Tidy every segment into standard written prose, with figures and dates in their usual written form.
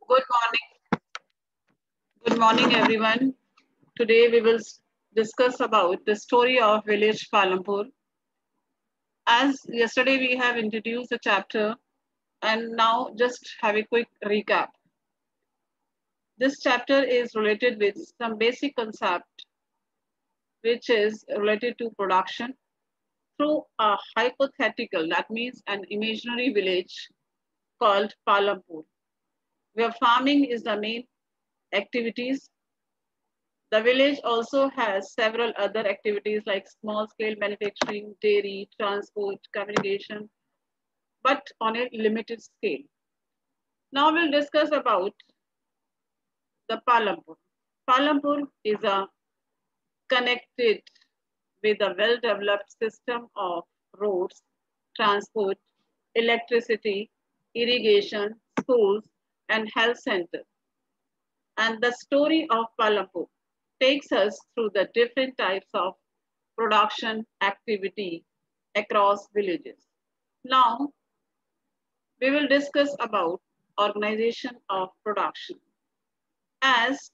Good morning. Good morning, everyone. Today we will discuss about the story of village Palampur. As yesterday we have introduced the chapter, and now just have a quick recap. This chapter is related with some basic concept, which is related to production through a hypothetical, that means an imaginary village called Palampur, where farming is the main activities. The village also has several other activities like small scale manufacturing, dairy, transport, communication, but on a limited scale. Now we'll discuss about the Palampur. Palampur is a connected with a well-developed system of roads, transport, electricity, irrigation, schools, and health centers. And the story of Palampur takes us through the different types of production activity across villages. Now, we will discuss about organization of production. As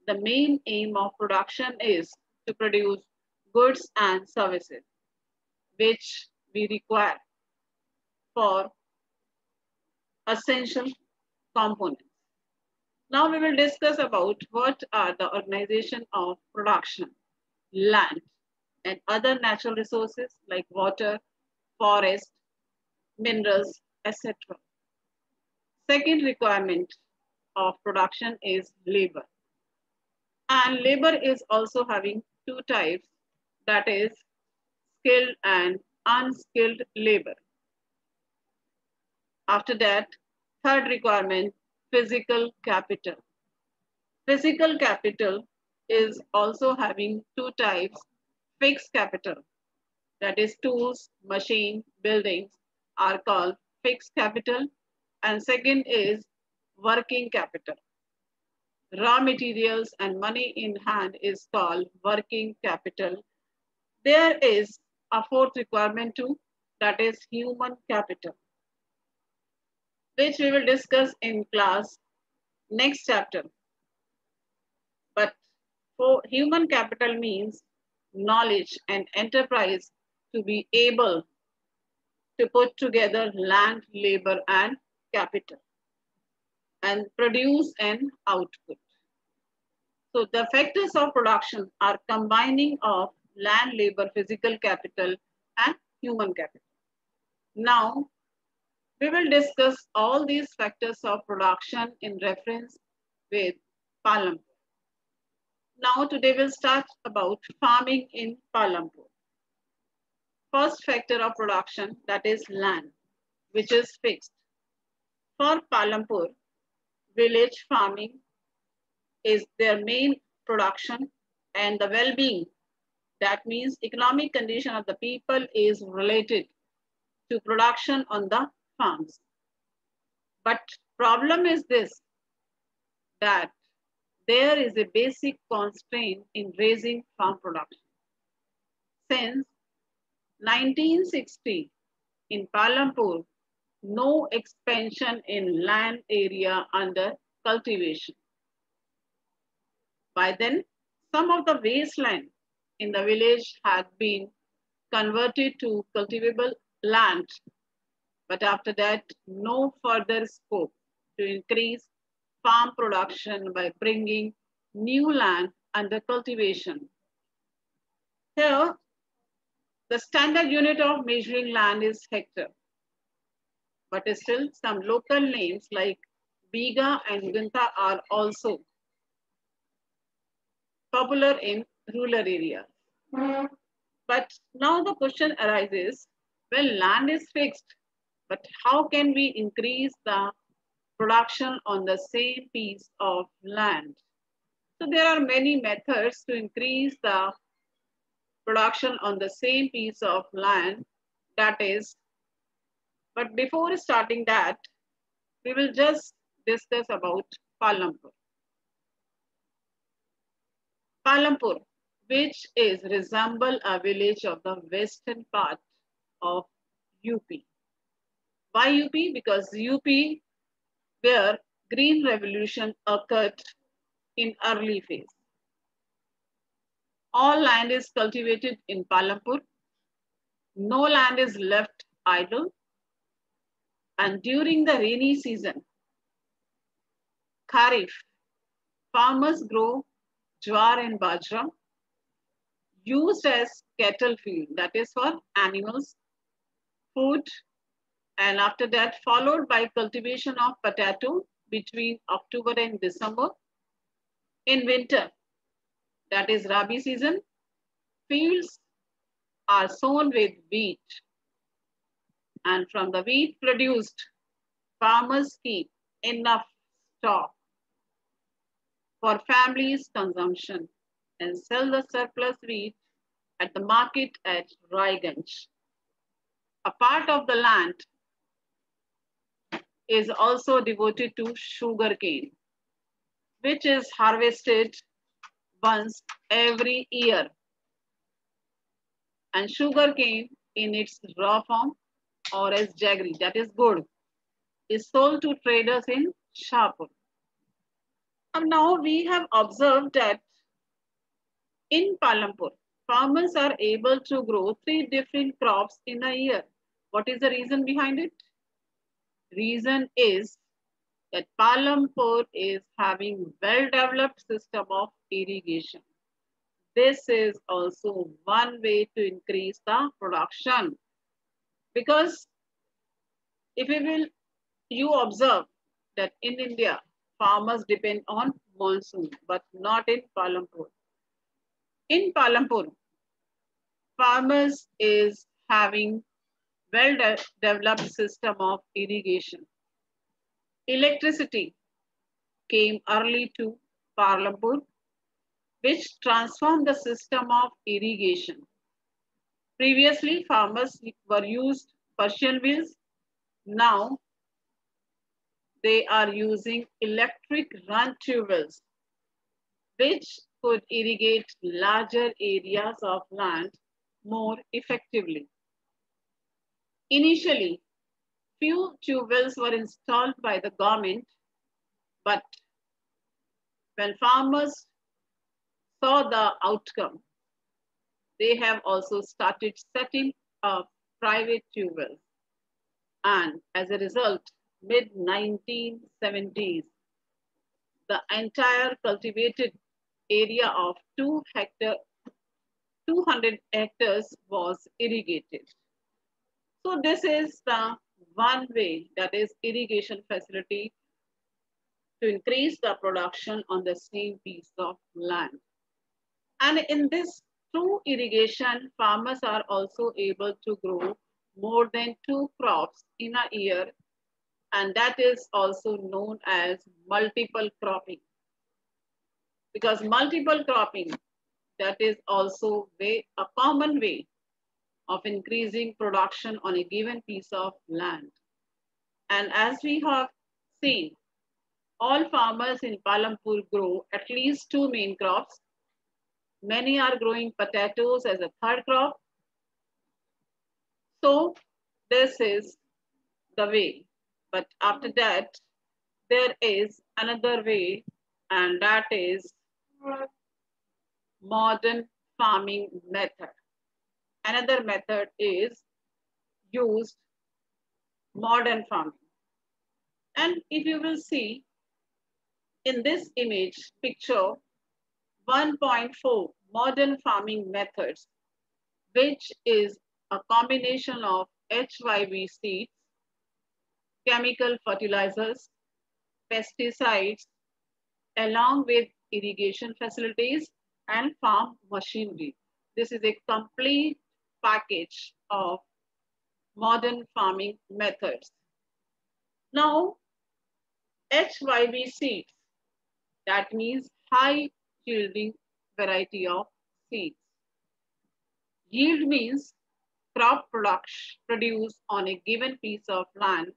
the main aim of production is to produce goods and services, which we require for essential components. Now we will discuss about what are the organization of production, land, and other natural resources like water, forest, minerals, etc. Second requirement of production is labor. And labor is also having two types, that is skilled and unskilled labor. After that, third requirement, physical capital. Physical capital is also having two types, fixed capital, that is tools, machine, buildings are called fixed capital. And second is working capital. Raw materials and money in hand is called working capital. There is a fourth requirement too, that is human capital, which we will discuss in class next chapter. But for human capital means knowledge and enterprise to be able to put together land, labor, and capital and produce an output. So the factors of production are combining of land, labor, physical capital, and human capital. Now, we will discuss all these factors of production in reference with Palampur. Now, today we'll start about farming in Palampur. First factor of production, that is land, which is fixed. For Palampur, village farming is their main production, and the well-being, that means economic condition of the people, is related to production on the farms. But problem is this, that there is a basic constraint in raising farm production. Since 1960, in Palampur, no expansion in land area under cultivation. By then, some of the wasteland in the village had been converted to cultivable land, but after that, no further scope to increase farm production by bringing new land under cultivation. Here, the standard unit of measuring land is hectare, but still some local names like Biga and Gunta are also popular in rural areas. But now the question arises, well, land is fixed, but how can we increase the production on the same piece of land? So there are many methods to increase the production on the same piece of land, that is. But before starting that, we will just discuss about Palampur. Palampur, which is resemble a village of the western part of UP. Why UP? Because UP, where green revolution occurred in early phase. All land is cultivated in Palampur. No land is left idle. And during the rainy season, Kharif, farmers grow jowar and bajra, used as cattle feed, that is for animals, food, and after that followed by cultivation of potato between October and December. In winter, that is Rabi season, fields are sown with wheat, and from the wheat produced, farmers keep enough stock for families' consumption and sell the surplus wheat at the market at Raiganj. A part of the land is also devoted to sugarcane, which is harvested once every year. And sugarcane in its raw form or as jaggery, that is good, is sold to traders in Shahpur. And now we have observed that in Palampur, farmers are able to grow 3 different crops in a year. What is the reason behind it? Reason is that Palampur is having well-developed system of irrigation. This is also one way to increase the production. Because if you observe that in India, farmers depend on monsoon, but not in Palampur. In Palampur, farmers is having well-developed system of irrigation. Electricity came early to Palampur, which transformed the system of irrigation. Previously, farmers were used Persian wheels. Now, they are using electric run tube wells, which could irrigate larger areas of land more effectively. Initially, few tube wells were installed by the government, but when farmers saw the outcome, they have also started setting up private tube wells. And as a result, mid-1970s, the entire cultivated area of 200 hectares was irrigated. So this is the one way, that is irrigation facility, to increase the production on the same piece of land. And in this through irrigation, farmers are also able to grow more than 2 crops in a year, and that is also known as multiple cropping. Because multiple cropping, that is also a common way of increasing production on a given piece of land. And as we have seen, all farmers in Palampur grow at least 2 main crops. Many are growing potatoes as a third crop. So this is the way. But after that, there is another way, and that is modern farming method. Another method is used modern farming. And if you will see in this image picture, 1.4 modern farming methods, which is a combination of HYV seeds, chemical fertilizers, pesticides, along with irrigation facilities and farm machinery. This is a complete package of modern farming methods. Now, HYV seeds, that means high yielding variety of seeds. Yield means crop produced on a given piece of land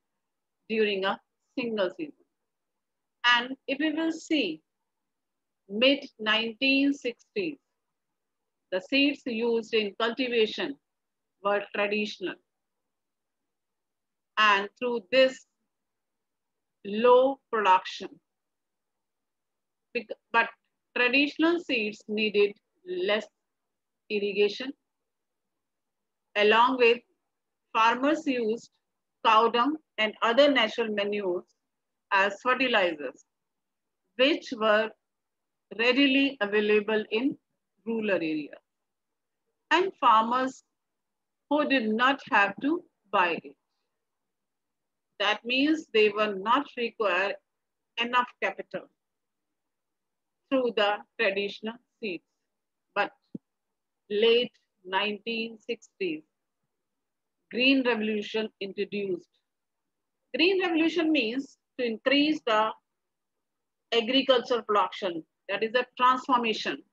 during a single season. And if we will see mid-1960s, the seeds used in cultivation were traditional. And through this low production. But traditional seeds needed less irrigation. Along with farmers used cow dung and other natural manures as fertilizers, which were readily available in rural areas. And farmers who did not have to buy it. That means they were not require enough capital through the traditional seeds. But late 1960s, Green Revolution introduced. Green Revolution means to increase the agricultural production. That is a transformation.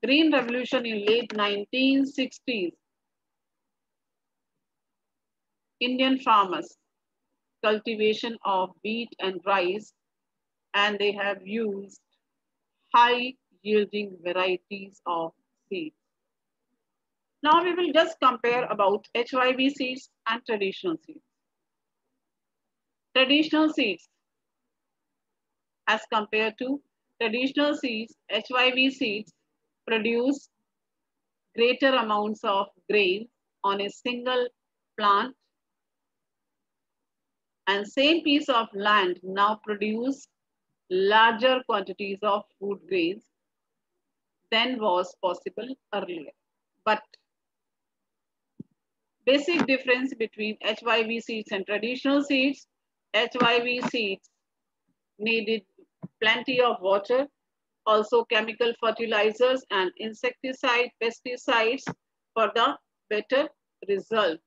Green Revolution in late 1960s. Indian farmers, cultivation of wheat and rice, and they have used high yielding varieties of seeds. Now we will just compare about HYV seeds and traditional seeds. Traditional seeds as compared to traditional seeds, HYV seeds produce greater amounts of grain on a single plant, and same piece of land now produce larger quantities of food grains than was possible earlier. But basic difference between HYV seeds and traditional seeds, HYV seeds needed plenty of water, also chemical fertilizers and insecticide, pesticides for the better result.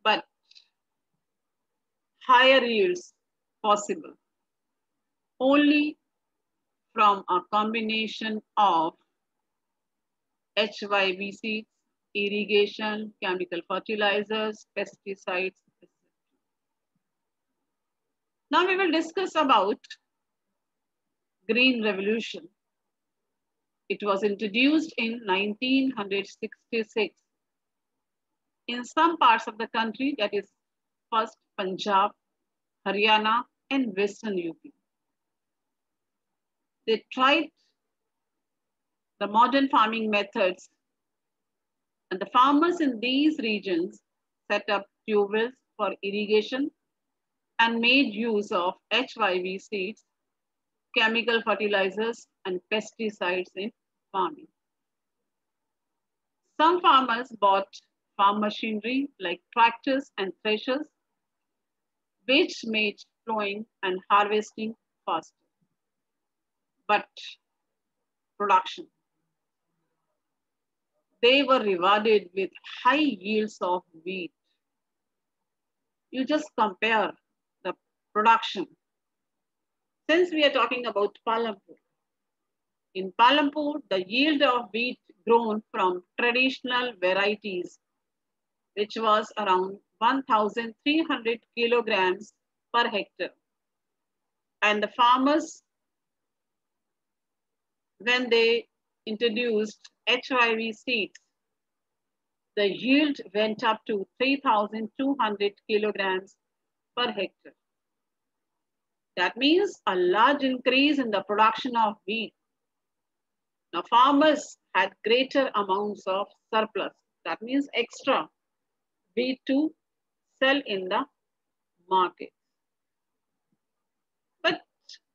But higher yields possible only from a combination of HYV seeds, irrigation, chemical fertilizers, pesticides, etc. Now we will discuss about Green Revolution. It was introduced in 1966 in some parts of the country, that is first Punjab, Haryana, and Western UP. They tried the modern farming methods, and the farmers in these regions set up tube wells for irrigation and made use of HYV seeds, chemical fertilizers, and pesticides in farming. Some farmers bought farm machinery like tractors and threshers, which made plowing and harvesting faster. But production, they were rewarded with high yields of wheat. You just compare the production. Since we are talking about Palampur, in Palampur, the yield of wheat grown from traditional varieties, which was around 1,300 kilograms per hectare. And the farmers, when they introduced HYV seeds, the yield went up to 3,200 kilograms per hectare. That means a large increase in the production of wheat. Now farmers had greater amounts of surplus. That means extra wheat to sell in the market. But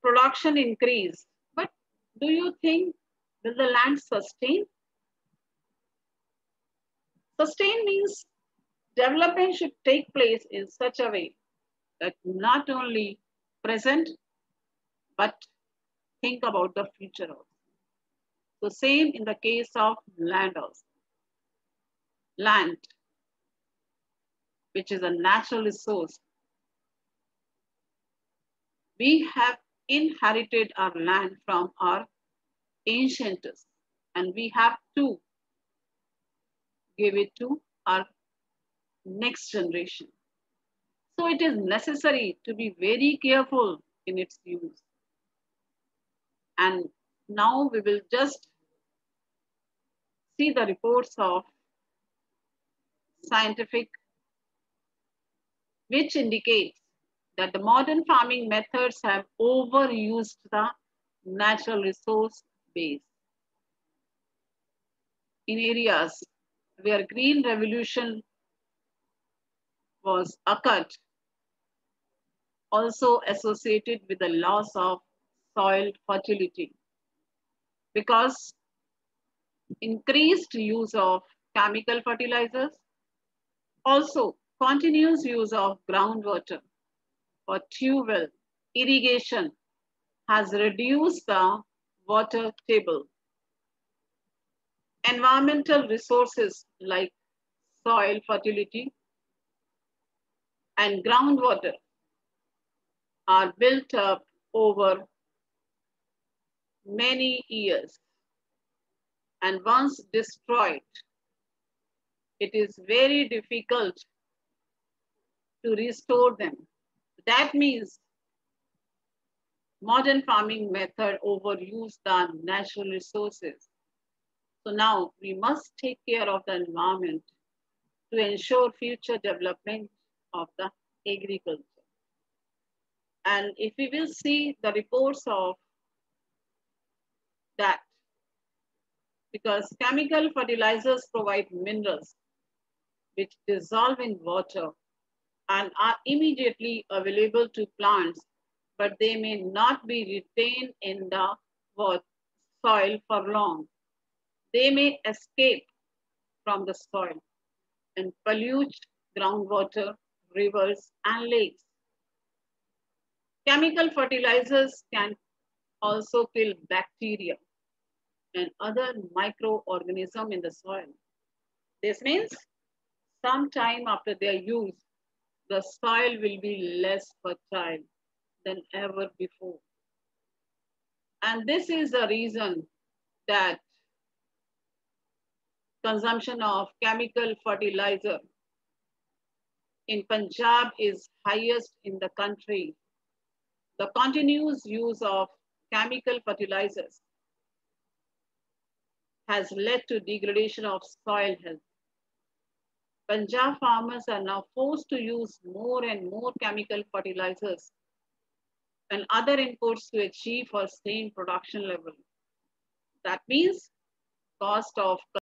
production increased. But do you think, will the land sustain? Sustain means development should take place in such a way that not only present, but think about the future also. So same in the case of land also. Land, which is a natural resource. We have inherited our land from our ancients, and we have to give it to our next generation. So it is necessary to be very careful in its use. And now we will just see the reports of scientific which indicates that the modern farming methods have overused the natural resource base. In areas where green revolution was occurred, also associated with the loss of soil fertility, because increased use of chemical fertilizers, also continuous use of groundwater for tube well irrigation has reduced the water table. Environmental resources like soil fertility and groundwater are built up over many years, and once destroyed, it is very difficult to restore them. That means modern farming method overuse the natural resources. So now we must take care of the environment to ensure future development of the agriculture. And if we will see the reports of that, because chemical fertilizers provide minerals which dissolve in water and are immediately available to plants, but they may not be retained in the soil for long. They may escape from the soil and pollute groundwater, rivers, and lakes. Chemical fertilizers can also kill bacteria and other microorganisms in the soil. This means sometime after their use, the soil will be less fertile than ever before. And this is the reason that consumption of chemical fertilizer in Punjab is highest in the country. The continuous use of chemical fertilizers has led to degradation of soil health. Punjab farmers are now forced to use more and more chemical fertilizers and other inputs to achieve a sustained production level. That means cost of